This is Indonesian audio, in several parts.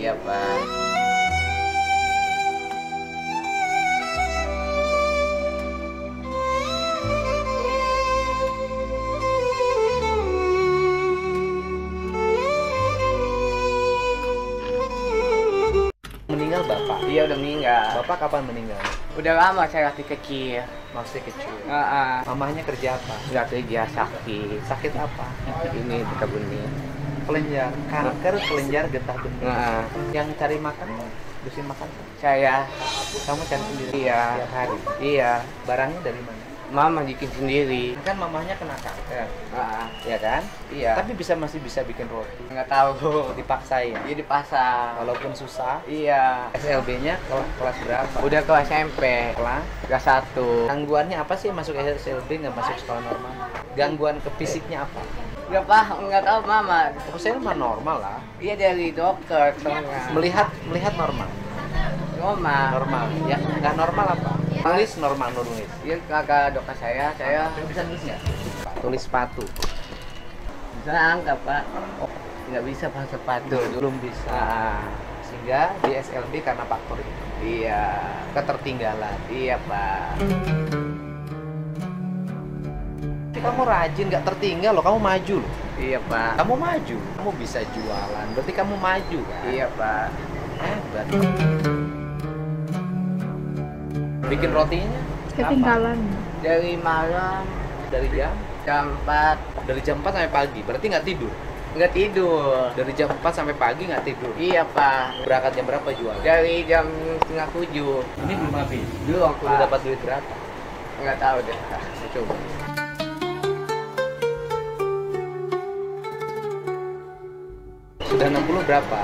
Iya, Pak. Meninggal bapak? Iya, udah meninggal. Bapak kapan meninggal? Udah lama, saya masih kecil. Masih kecil. Mamahnya kerja apa? nggak kerja, sakit. Sakit apa? Ini di benih. Kelenjar, kanker kelenjar getah benih. Yang cari makan, bersihin makan. Saya, Kamu cari sendiri? Iya. Tiap hari. iya, Barangnya dari mana? mama bikin sendiri. Kan mamahnya kena kanker, ya kan? Iya. Tapi masih bisa bikin roti. Nggak tahu. Dipaksain. Iya, di pasar. Walaupun susah. Iya. SLB-nya kelas berapa? Udah ke SMP. Kelas. Kelas 1. Gangguannya apa sih masuk SLB nggak masuk sekolah normal? Gangguan ke fisiknya apa? Nggak paham, nggak tahu mama. Saya mah normal lah. Iya, dari dokter. Melihat normal. Normal. Ya nggak normal apa? Nulis normal nulis. Iya, kakak dokter saya Bisa nulis nggak? Tulis sepatu. bisa angkat, Pak. Oh, Nggak bisa pakai sepatu. belum bisa. Sehingga di SLB karena faktor itu. Iya. Ketertinggalan. Iya, Pak. Tapi kamu rajin, nggak tertinggal loh. Kamu maju loh. Iya, Pak. Kamu maju. Kamu bisa jualan. Berarti kamu maju kan? Iya, Pak. Hebat. Bikin rotinya Ketinggalan. Dari malam dari jam jam 4 sampai pagi. Berarti nggak tidur. nggak tidur. Dari jam 4 sampai pagi nggak tidur. Iya, Pak. Berangkat jam berapa jual? Dari jam 6:30. Ini belum habis. Belum, Udah Pak. dapat duit berapa? Nggak tahu deh. Coba. Sudah 60 berapa?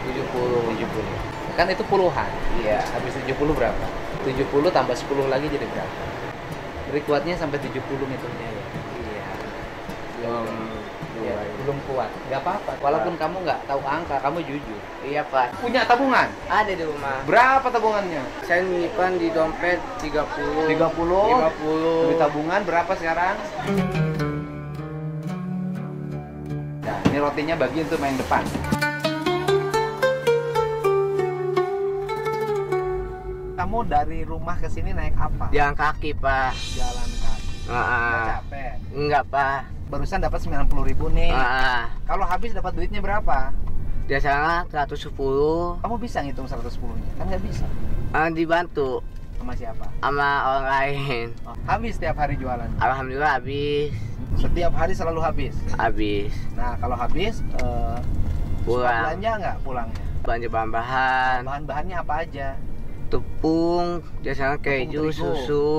70. Kan itu puluhan. Iya. Habis 70 berapa? 70 tambah 10 lagi jadi berapa? Kuatnya sampai 70 ngitungnya ya. Iya. Iya. Belum kuat. Gak apa-apa. Walaupun kamu nggak tahu angka, kamu jujur. Iya, Pak. Punya tabungan? Ada di rumah. Berapa tabungannya? Saya nyimpan di dompet 30. 30. 50. Duit tabungan berapa sekarang? Nah, ini rotinya bagi untuk main depan. Kamu dari rumah ke sini naik apa? Jalan kaki, Pak. Jalan kaki. Nggak capek. Enggak, Pak. Barusan dapat 90.000 nih. Kalau habis dapat duitnya berapa? Biasanya 110. Kamu bisa ngitung 110-nya? Kan nggak bisa. Dibantu Sama siapa? sama orang lain. Oh, habis setiap hari jualan. Alhamdulillah habis. Setiap hari selalu habis. Habis. Nah, kalau habis suka Pulang. belanja nggak pulangnya? Belanja bahan-bahan. Bahan-bahannya apa aja? Tepung, biasanya keju, terigu. susu.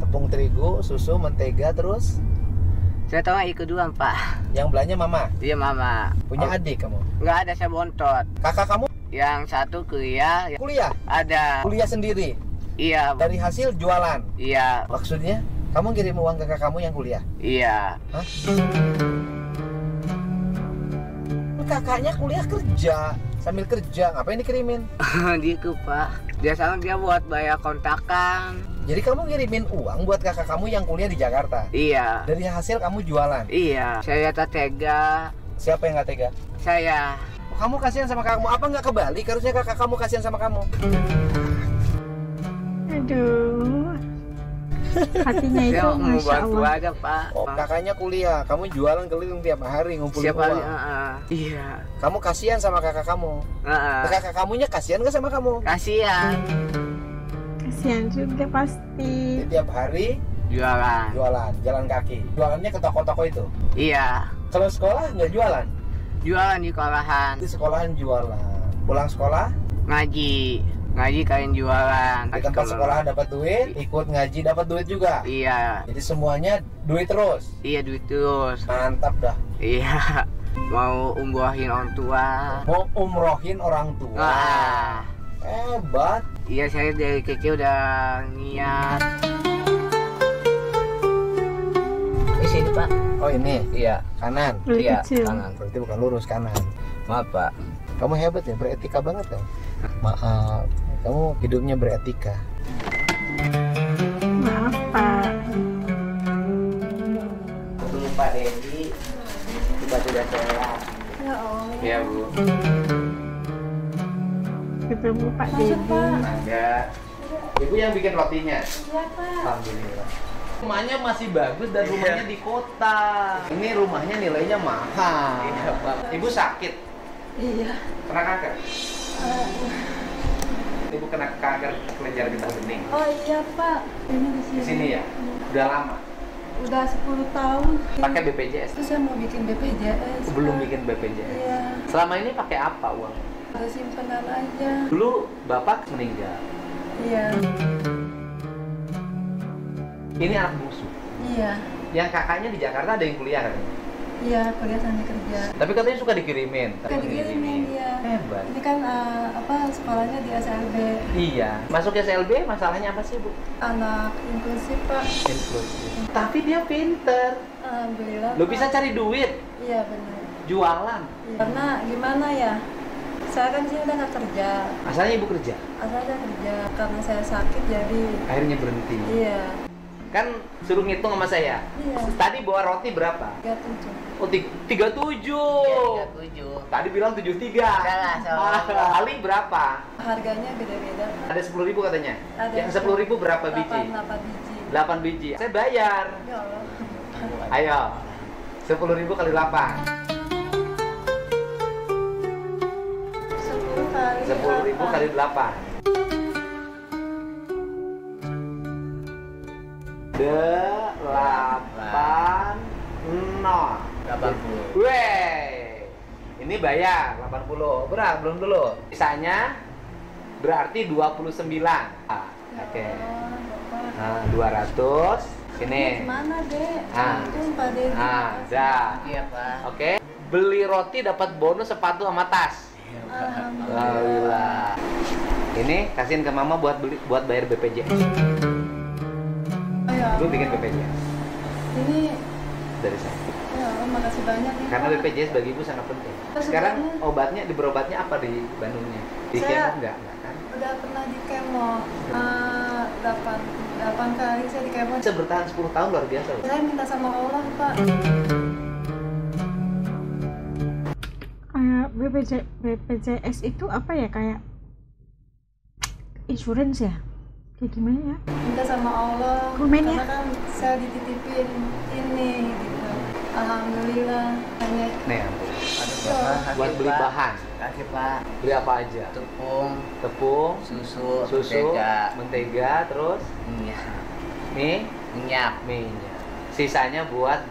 Tepung terigu, susu, mentega, terus Saya tahu ikut duluan, Pak. yang belanja mama. Iya, Mama. Punya adik kamu? Nggak ada, saya bontot. Kakak kamu Yang satu kuliah, kuliah? ada. Kuliah sendiri? Iya, Dari hasil jualan? iya, Maksudnya kamu kirim uang ke kakak kamu yang kuliah? iya. Hah? Kakaknya kuliah kerja, sambil kerja, ngapain dikirimin? Gitu, Pak. Biasanya dia buat bayar kontakan. Jadi kamu ngirimin uang buat kakak kamu yang kuliah di Jakarta? Iya, Dari hasil kamu jualan? iya. Saya tak tega. Siapa yang nggak tega? Saya. Oh, kamu kasihan sama kakakmu, apa nggak kebalik? Harusnya kakak kamu kasihan sama kamu. Aduh. Hatinya itu Saya mau Masya bantu Allah. aja, Pak. Oh, kakaknya kuliah, kamu jualan keliling tiap hari ngumpulin Siapa? uang. Iya. Kamu kasihan sama kakak kamu. Kakak kamunya kasihan nggak sama kamu? Kasihan. Kasihan juga pasti. Jadi tiap hari Jualan. jualan, jalan kaki. Jualannya ke toko-toko itu. Iya. Kalau sekolah nggak jualan. Jualan di sekolahan. Di sekolahan jualan. Pulang sekolah Ngaji. Ngaji kalian jualan. di tempat sekolahan dapat duit, ikut ngaji dapat duit juga. Iya. Jadi semuanya duit terus. Iya, duit terus. Mantap dah. Iya. Mau umrohin orang tua. Mau umrohin orang tua. Hebat. Iya, saya dari kecil udah niat. Di sini, Pak. Oh ini, Iya. kanan. Dari Iya, kecil. kanan. Berarti bukan lurus, kanan. Maaf, Pak. Kamu hebat ya, beretika banget kamu. Maaf, kamu hidupnya beretika. Maaf, Pak. Dulu Pak Dendi tiba sudah sehat. Ya Allah. Iya, Bu. ketemu Pak Masuk, Dedi. Pak. Enggak. Ibu yang bikin rotinya. Iya, Pak. Alhamdulillah. Rumahnya masih bagus dan rumahnya di kota. Ini rumahnya nilainya mahal. Iya, Pak. Ibu sakit, Iya. kena kanker. Ibu kena kanker kelenjar getah bening. Oh iya, Pak. Ini di sini. Di sini ya? Udah lama. Udah 10 tahun. Pakai BPJS. Terus saya mau bikin BPJS. Belum Pak. bikin BPJS. Iya. Selama ini pakai apa uang? Ada simpenan aja. Dulu bapak meninggal. Iya. Ini anak bungsu. Iya. Yang kakaknya di Jakarta ada yang kuliah katanya. Iya, kuliah sambil kerja. Tapi katanya suka dikirimin. Kan dikirimin dia. Hebat. Ini kan sekolahnya di SLB. Iya. Masuk SLB masalahnya apa sih, Bu? Anak inklusif, Pak. Inklusif. Tapi dia pinter. Alhamdulillah. Lo Pak. bisa cari duit, Iya, benar. jualan. Iya. Karena gimana ya? Saya kan sini udah nggak kerja. Asalnya ibu kerja, Asalnya kerja karena saya sakit jadi. akhirnya berhenti. Iya. Kan suruh ngitung sama saya. Iya. Tadi bawa roti berapa? 37. Oh, 37. Iya, 37. Tadi bilang 73. Salah, salah. Ali berapa? Harganya beda-beda. Ada 10.000 katanya. Ada. Yang 10.000 berapa biji? 8 biji. 8 biji. Saya bayar. Ya Allah. Ayo. 10.000 kali 8. 10 kali. 10.000 kali 8. Delapan nol. 80. Wey, ini bayar 80. Berat belum dulu. Sisanya berarti 29. Oke. Nah, 200. Sini. Mana, Dek? Ah. Itu Pak Dedi. Dah. Iya, Pak. Oke. Beli roti dapat bonus sepatu sama tas. Alhamdulillah. Ini kasihin ke mama buat bayar BPJS. Ya, Gue bikin BPJS ini dari saya. ya Allah, makasih banyak nih. Karena Pak. BPJS bagi ibu sangat penting. Terus Sekarang obatnya? berobatnya apa di Bandungnya? Di Saya- kemo enggak kan? Udah pernah di kemo 8 kali saya di kemo. Bisa bertahan 10 tahun luar biasa loh. Saya minta sama Allah, Pak. BPJS itu apa ya, kayak insurance ya? Kayak gimana ya? Minta sama Allah. Komen ya? Karena kan saya dititipin ini gitu. Alhamdulillah. Hanya Nih, ampun. Aduh, Iya. Bapak. Buat beli bahan. Kasih, Pak. Beli apa aja? Tepung, Tepung, susu, susu, mentega, mentega, terus minyak, minyak. Sisanya buat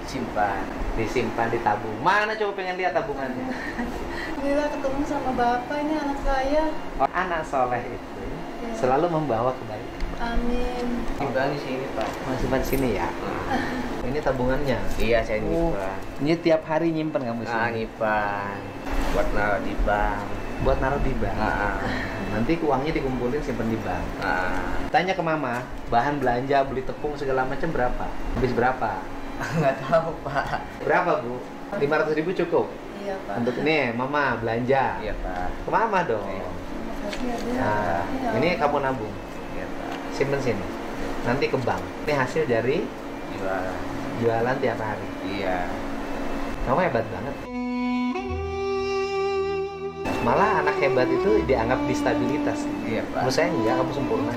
simpan. disimpan, ditabung. Mana coba pengen lihat tabungannya? Alhamdulillah ketemu sama Bapak, ini anak saya. Anak soleh itu Ya. selalu membawa kebaikan. Amin. Simpan di sini, Pak. Simpan sini ya. Ini tabungannya. Iya, saya nyimpan. Ini tiap hari nyimpen kamu sini. Nyimpan. Buat naruh di bank. Buat naruh di bank. Ah. Nanti uangnya dikumpulin simpen di bank. Tanya ke mama, bahan belanja, beli tepung segala macam berapa? Habis berapa? Nggak tahu, Pak. Berapa, Bu? 500.000 cukup? Iya, Pak. Untuk ini, mama belanja. Iya, Pak. Ke mama dong. Iya. Makasih ya, Dek. Nah, Ya ini Allah. kamu nabung. Iya, Pak. Simpen sini. Nanti ke bank. Ini hasil dari Jualan. jualan tiap hari. Iya. Kamu hebat banget. Malah anak hebat itu dianggap distabilitas. Iya, Pak. Menurut saya enggak, kamu sempurna.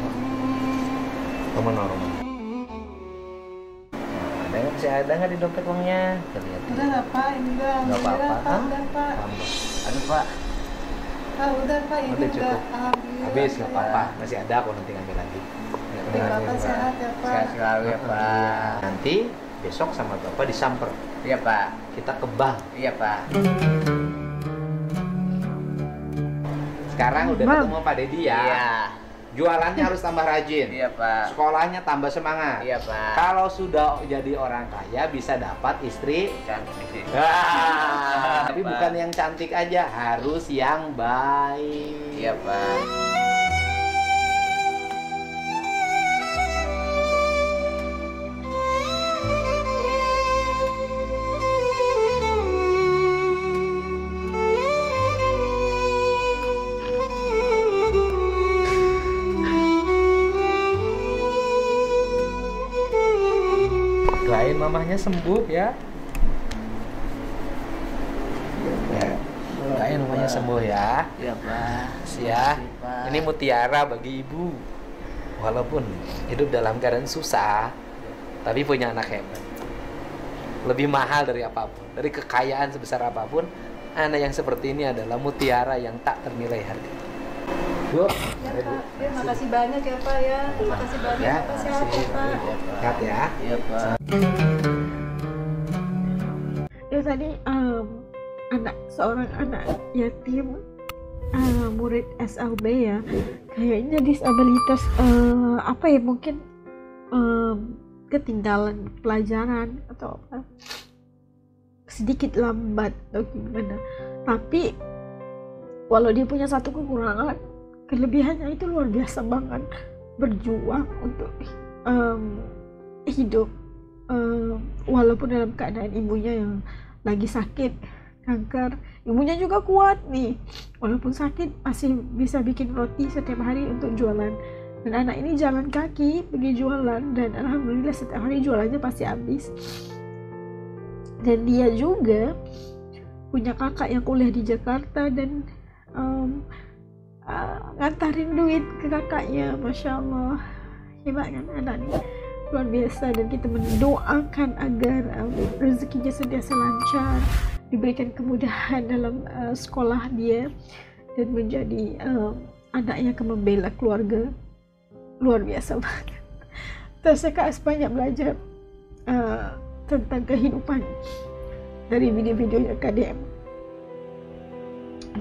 Kamu normal. Nah, masih ada nggak di dompet uangnya? Kita lihat. Udah lah, Pak. Ini udah. Nggak apa-apa. Alhamdulillah, Pak. Hah? Udah, Pak. Tambah. Aduh, Pak. Udah, Pak. Ini Udah udah. cukup. Alhamdulillah. Habis nggak Pak. apa-apa, masih ada aku nanti ngambil lagi. Ya, Bapak sehat ya, Pak. Sehat selalu ya, Pak. Nanti besok sama bapak disamper. Iya, Pak. Kita ke bank. Iya, Pak. Sekarang udah Bang. ketemu Pak Dedi ya. Iya. Jualannya harus tambah rajin. Iya, Pak. Sekolahnya tambah semangat. Iya, Pak. Kalau sudah jadi orang kaya bisa dapat istri. Cantik sih. Tapi Pak. bukan yang cantik aja, harus yang baik. Iya, Pak. Doain mamahnya sembuh ya. Ya. Doain doain rumahnya sembuh ya. Iya Pak. Ya, Makasih, Pak. ini mutiara bagi ibu. Walaupun hidup dalam keadaan susah, tapi punya anak hebat. Lebih mahal dari apapun, dari kekayaan sebesar apapun, anak yang seperti ini adalah mutiara yang tak ternilai harga. Bu, Ya Pak, terima kasih banyak ya Pak ya. Terima kasih banyak Ya, Pak, sehat ya Pak. sehat ya. Iya Pak. Ya tadi seorang anak yatim, murid SLB ya, kayaknya disabilitas apa ya, mungkin ketinggalan pelajaran atau apa, sedikit lambat atau gimana. Tapi walau dia punya satu kekurangan, kelebihannya itu luar biasa banget, berjuang untuk hidup walaupun dalam keadaan ibunya yang lagi sakit kanker. Ibunya juga kuat nih, walaupun sakit masih bisa bikin roti setiap hari untuk jualan. Dan anak ini jalan kaki pergi jualan, dan alhamdulillah setiap hari jualannya pasti habis. Dan dia juga punya kakak yang kuliah di Jakarta dan ngantarin duit ke kakaknya. Masya Allah, hebat kan anak ini, luar biasa. Dan kita mendoakan agar rezekinya sentiasa lancar, diberikan kemudahan dalam sekolah dia, dan menjadi anak yang akan membela keluarga. Luar biasa banget. Terus saya banyak belajar tentang kehidupan dari video-videonya KDM,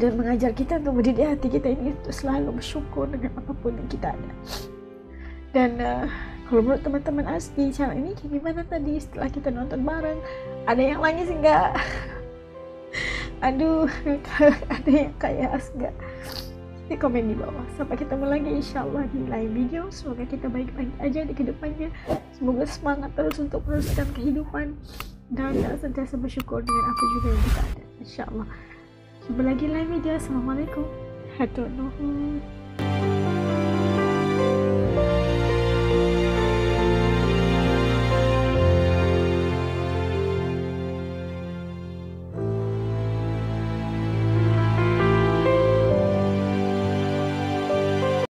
dan mengajar kita untuk mendidik hati kita ini untuk selalu bersyukur dengan apapun yang kita ada. Dan kalau menurut teman-teman Asdi, cara ini kayak gimana tadi setelah kita nonton bareng? Ada yang nangis enggak? Aduh, ada yang kayak enggak? Di komen di bawah. Sampai ketemu lagi insyaallah di lain video. Semoga kita baik-baik aja di kedepannya. Semoga semangat terus untuk meneruskan kehidupan dan sentiasa bersyukur dengan apa juga yang kita ada, insyaallah. Jumpa lagi lain video. Assalamualaikum. Hatur nuhun.